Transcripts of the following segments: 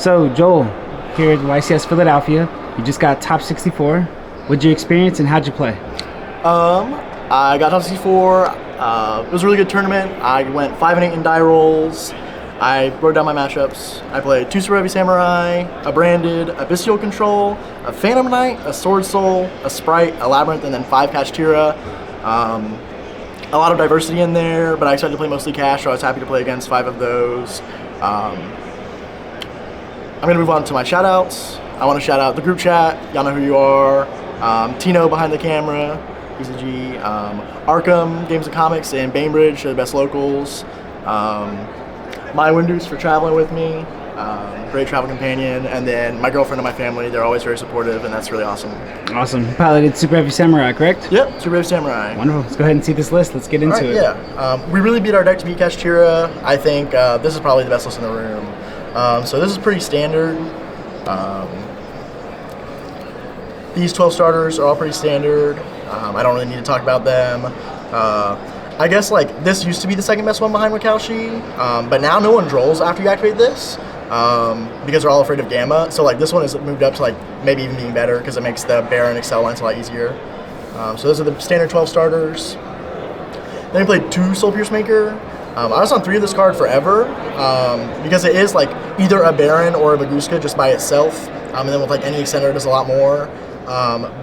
So, Joel, here at YCS Philadelphia, you just got top 64. What'd you experience and how'd you play? I got top 64. It was a really good tournament. I went 5-8 in die rolls. I wrote down my matchups. I played 2 Superheavy Samurai, a Branded, a Bestial Control, a Phantom Knight, a Sword Soul, a Sprite, a Labyrinth, and then 5 Kashtira. A lot of diversity in there, but I expected to play mostly Cash, so I was happy to play against 5 of those. I'm going to move on to my shout-outs. I want to shout out the group chat. Y'all know who you are. Tino behind the camera. He's a G. Arkham, Games and Comics, and Bainbridge are the best locals. My Windows for traveling with me. Great travel companion. And then my girlfriend and my family, they're always very supportive, and that's really awesome. Awesome. You piloted Superheavy Samurai, correct? Yep, Superheavy Samurai. Wonderful. Let's go ahead and see this list. Let's get into it. Yeah. We really beat our deck to beat Kashtira. I think this is probably the best list in the room. So this is pretty standard. These 12 starters are all pretty standard. I don't really need to talk about them. I guess like this used to be the second best one behind Wakaushi, but now no one drolls after you activate this because they're all afraid of Gamma. So like this one is moved up to like maybe even being better because it makes the Baron Excel lines a lot easier. So those are the standard 12 starters. Then we played 2 Soul Pierce Maker. I was on 3 of this card forever because it is like either a Baron or a Maguska just by itself, and then with like any extender it does a lot more.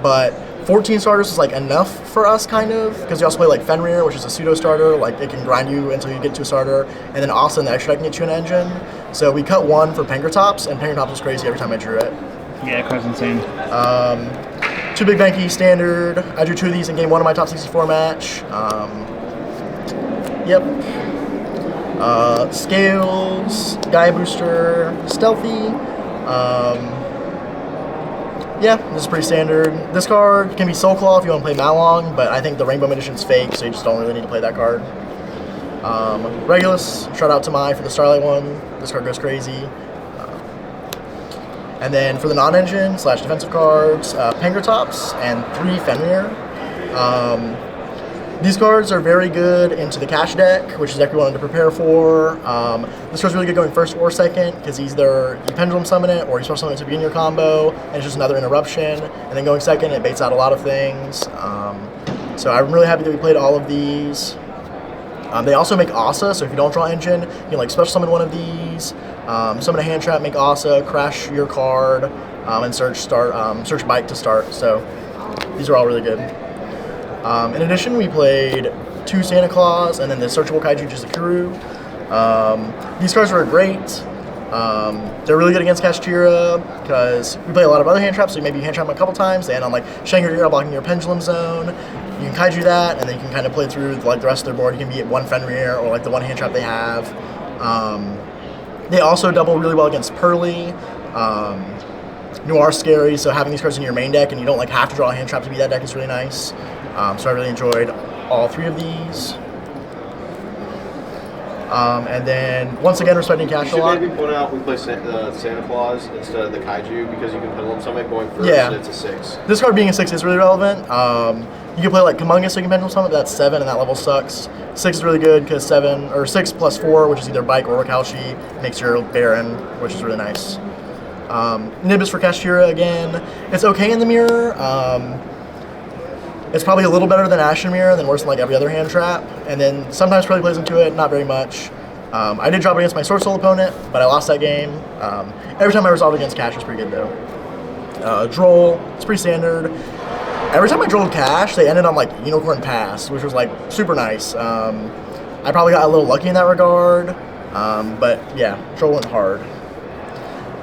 But 14 starters is like enough for us kind of because you also play like Fenrir, which is a pseudo starter, like it can grind you until you get to a starter, and then Austin the extra can get you an engine. So we cut 1 for Pengertops, and Pengertops was crazy every time I drew it. Yeah, card's insane. 2 Big Banky standard. I drew 2 of these in game 1 of my top 64 match. Yep. Scales, Gaia Booster, Stealthy. Yeah, this is pretty standard. This card can be Soul Claw if you want to play Malong, but I think the Rainbow Edition's fake, so you just don't really need to play that card. Regulus, shout out to Mai for the Starlight one. This card goes crazy. And then for the non-engine / defensive cards, Pengertops and 3 Fenrir. These cards are very good into the Cash deck, which is the deck we wanted to prepare for. This card's really good going first or second, because either you Pendulum Summon it, or you Special Summon it to begin your combo, and it's just another interruption. And then going second, it baits out a lot of things. So I'm really happy that we played all of these. They also make Asa, so if you don't draw engine, you can like Special Summon one of these, summon a hand trap, make Asa, crash your card, and search Bite to start. So these are all really good. In addition, we played 2 Santa Claus and then the Searchable Kaiju Jizukuru. These cards were great. They're really good against Kashtira because we play a lot of other hand traps, so maybe you hand trap them a couple times. They end on like Shangri-La blocking your Pendulum Zone. You can Kaiju that, and then you can kind of play through like the rest of their board. You can be at 1 Fenrir or like the 1 hand trap they have. They also double really well against Pearly. Noir's scary, so having these cards in your main deck and you don't like have to draw a hand trap to beat that deck is really nice. So I really enjoyed all 3 of these. And then, once again, respecting Cash a lot. You should maybe point out we play Santa Claus instead of the Kaiju because you can Pendulum Summit going first and it's a 6. This card being a 6 is really relevant. You can play like Humongous so you can Pendulum Summit, but that's 7 and that level sucks. 6 is really good because 6 plus 4, which is either Bike or Wakaushi, makes your Baron, which is really nice. Nibis for Kashtira again. It's okay in the mirror. It's probably a little better than Ashen Mirror, than worse than like every other hand trap. And then sometimes Pearly plays into it, not very much. I did drop it against my Sword Soul opponent, but I lost that game. Every time I resolved against Cash was pretty good though. Droll, it's pretty standard. Every time I drolled Cash, they ended on like Unicorn Pass, which was like super nice. I probably got a little lucky in that regard, but yeah, Droll went hard.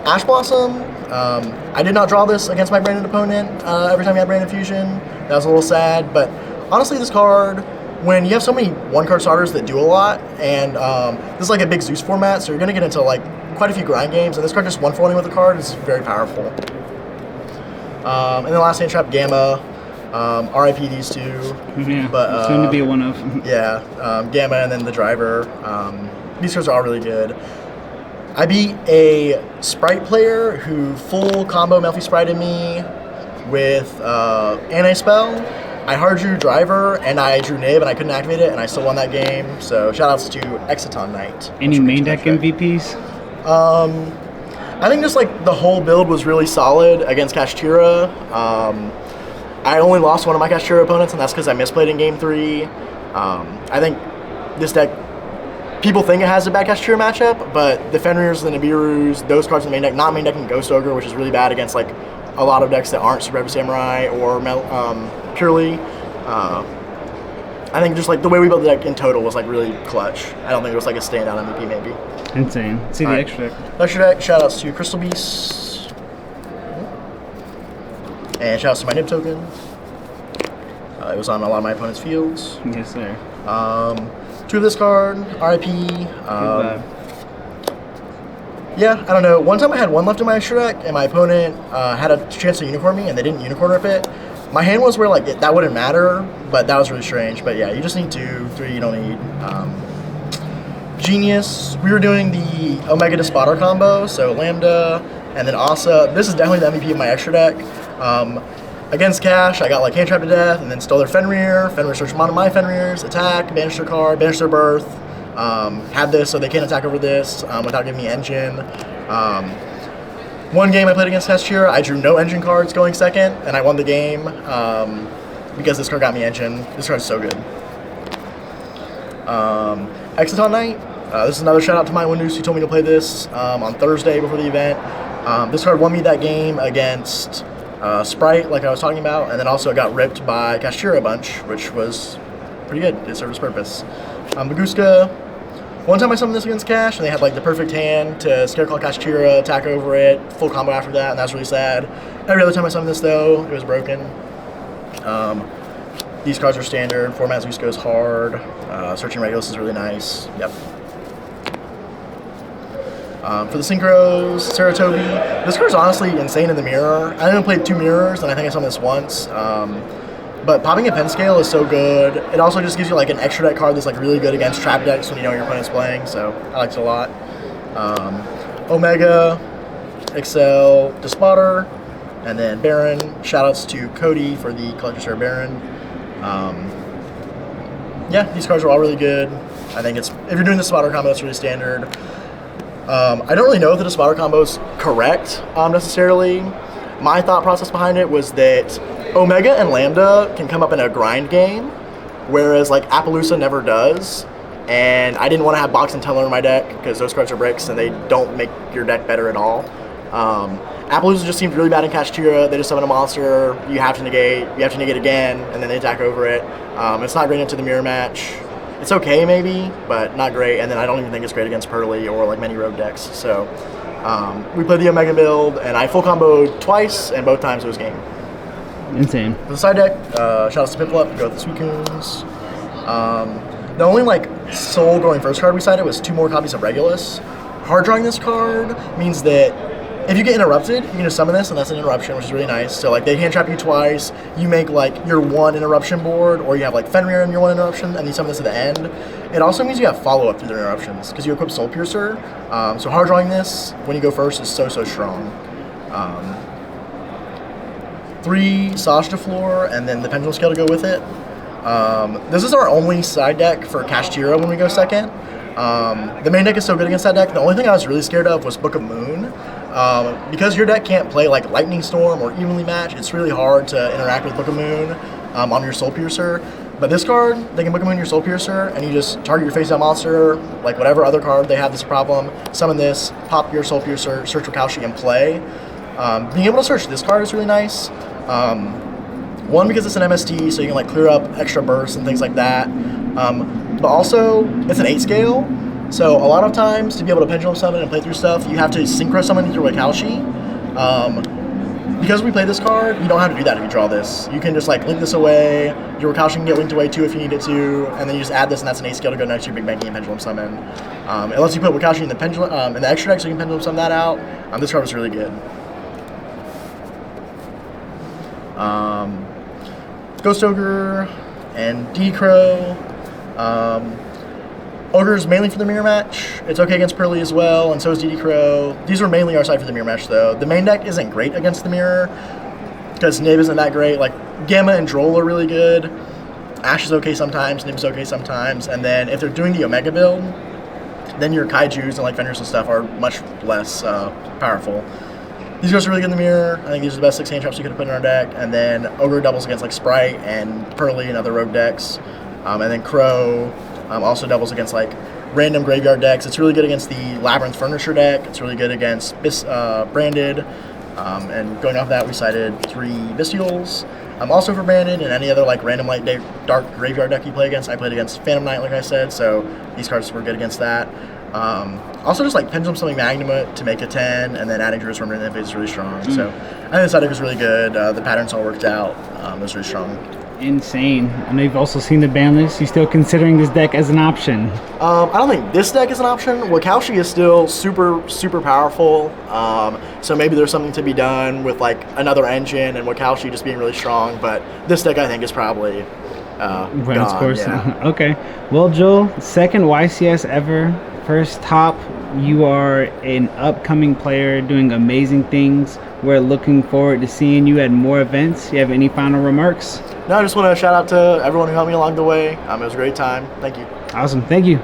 Ash Blossom, I did not draw this against my Branded opponent every time he had Branded Fusion. That was a little sad, but honestly this card, when you have so many 1-card starters that do a lot, and this is like a big Zeus format, so you're going to get into like quite a few grind games, and this card just 1-for-1ing with the card is very powerful. And then last hand trap, Gamma. RIP these 2. Yeah, but soon to be a one of. Yeah, Gamma and then the Driver. These cards are all really good. I beat a Sprite player who full combo Melfi Sprited me with Anti-Spell. I hard drew Driver and I drew Nib and I couldn't activate it and I still won that game. So shout outs to Exiton Knight. Any main deck MVPs? I think just like the whole build was really solid against Kashtira. I only lost one of my Kashtira opponents, and that's because I misplayed in game 3. I think this deck, people think it has a bad Kashtira matchup, but the Fenrir's, the Nibiru's, those cards in the main deck, not main decking Ghost Ogre, which is really bad against like a lot of decks that aren't Superheavy Samurai or purely. I think just like the way we built the deck in total was like really clutch. I don't think it was like a standout MVP maybe. Insane. See the extra deck. Extra deck, shout outs to Crystal Beast. And shout outs to my Nib token. It was on a lot of my opponent's fields. Yes, sir. 2 of this card, RIP. Yeah, I don't know. One time I had 1 left in my extra deck, and my opponent had a chance to unicorn me, and they didn't unicorn rip it. My hand was where like that wouldn't matter, but that was really strange. But yeah, you just need 2, 3 you don't need. Genius. We were doing the Omega to Spotter combo, so Lambda, and then Asa. This is definitely the MVP of my extra deck. Against Cash, I got like Hand Trapped to Death, and then stole their Fenrir. Fenrir searched one of my Fenrirs, attack, banish their card, banish their birth. Had this so they can't attack over this without giving me engine. One game I played against Kashtira, I drew no engine cards going second, and I won the game because this card got me engine. This card's so good. Exiton Knight. This is another shout out to my Windows who told me to play this on Thursday before the event. This card won me that game against Sprite, like I was talking about, and then also got ripped by Kashtira a bunch, which was pretty good. It served its purpose. Baguska. One time I summoned this against Cash, and they had like the perfect hand to Scare Call Kashtira, attack over it, full combo after that, and that's really sad. Every other time I summoned this though, it was broken. These cards are standard. Format Zeus goes hard. Searching Regulus is really nice. Yep. For the Synchros, Saratobi. This card's honestly insane in the mirror. I only played 2 mirrors, and I think I summoned this once. But popping a pen scale is so good. It also just gives you like an extra deck card that's like really good against trap decks when you know your opponent's playing. So I like it a lot. Omega, Excel, Despotter, and then Baron. Shoutouts to Cody for the Collector's Rare Baron. Yeah, these cards are all really good. I think it's, if you're doing the Spotter combo, it's really standard. I don't really know if the Despotter combo is correct necessarily. My thought process behind it was that Omega and Lambda can come up in a grind game, whereas like Appaloosa never does. And I didn't want to have Box and Teller in my deck because those cards are bricks and they don't make your deck better at all. Appaloosa just seemed really bad in Kashtira. They just summon a monster, you have to negate again, and then they attack over it. It's not great into the mirror match. It's okay maybe, but not great. And then I don't even think it's great against Pearly or like many rogue decks. So we played the Omega build, and I full comboed twice, and both times it was game. Insane. For the side deck, shout out to Piplup, go with the Suicunes. The only like soul going first card we sided was 2 more copies of Regulus. Hard drawing this card means that if you get interrupted, you can just summon this, and that's an interruption, which is really nice. So like they hand trap you twice, you make like your 1 interruption board, or you have like Fenrir in your 1 interruption, and you summon this at the end. It also means you have follow up through their interruptions because you equip Soul Piercer. So hard drawing this when you go first is so strong. 3 Sage de Fleur, and then the Pendulum Scale to go with it. This is our only side deck for Kashtira when we go second. The main deck is so good against that deck. The only thing I was really scared of was Book of Moon. Because your deck can't play like Lightning Storm or Evenly Match, it's really hard to interact with Book of Moon on your Soul Piercer. But this card, they can Book of Moon your Soul Piercer, and you just target your face-down monster, like whatever other card they have this problem, summon this, pop your Soul Piercer, search for Kalshi, and play. Being able to search this card is really nice. One, because it's an MST, so you can like clear up extra bursts and things like that. But also, it's an 8 scale, so a lot of times to be able to pendulum summon and play through stuff, you have to synchro summon through a Kalshi. Because we play this card, you don't have to do that if you draw this. You can just like link this away, your Kalshi can get linked away too if you need it to, and then you just add this, and that's an 8 scale to go next to your Big Banking and Pendulum Summon. It lets you put Wakashi in the pendulum in the extra deck, so you can Pendulum Summon that out. This card was really good. Ghost Ogre and D-Crow. Ogre's mainly for the mirror match. It's okay against Pearly as well, and so is DD Crow. These are mainly our side for the mirror match, though. The main deck isn't great against the mirror, because Nib isn't that great. Like, Gamma and Droll are really good. Ash is okay sometimes, Nib's okay sometimes, and then if they're doing the Omega build, then your kaijus and like Fenris and stuff are much less powerful. These guys are really good in the mirror. I think these are the best 6 hand traps you could have put in our deck. And then Ogre doubles against like Sprite and Pearly and other rogue decks. And then Crow also doubles against like random graveyard decks. It's really good against the Labyrinth Furniture deck. It's really good against Branded. And going off that, we cited 3 Bestials. Also for Branded and any other like random light dark graveyard deck you play against. I played against Phantom Knight, like I said, so these cards were good against that. Also just like Pendulum Summoning Magnum to make a 10, and then adding Druid's Remnant if is really strong. So I think this deck was really good. The patterns all worked out. It was really strong. Insane. I know you've also seen the ban list. You still considering this deck as an option? I don't think this deck is an option. Wakaushi is still super powerful. So maybe there's something to be done with like another engine and Wakaushi just being really strong. But this deck I think is probably Run its course. Yeah. Okay. Well, Joel, second YCS ever. First top. You are an upcoming player doing amazing things. We're looking forward to seeing you at more events. You have any final remarks? No, I just want to shout out to everyone who helped me along the way. It was a great time. Thank you. Awesome. Thank you.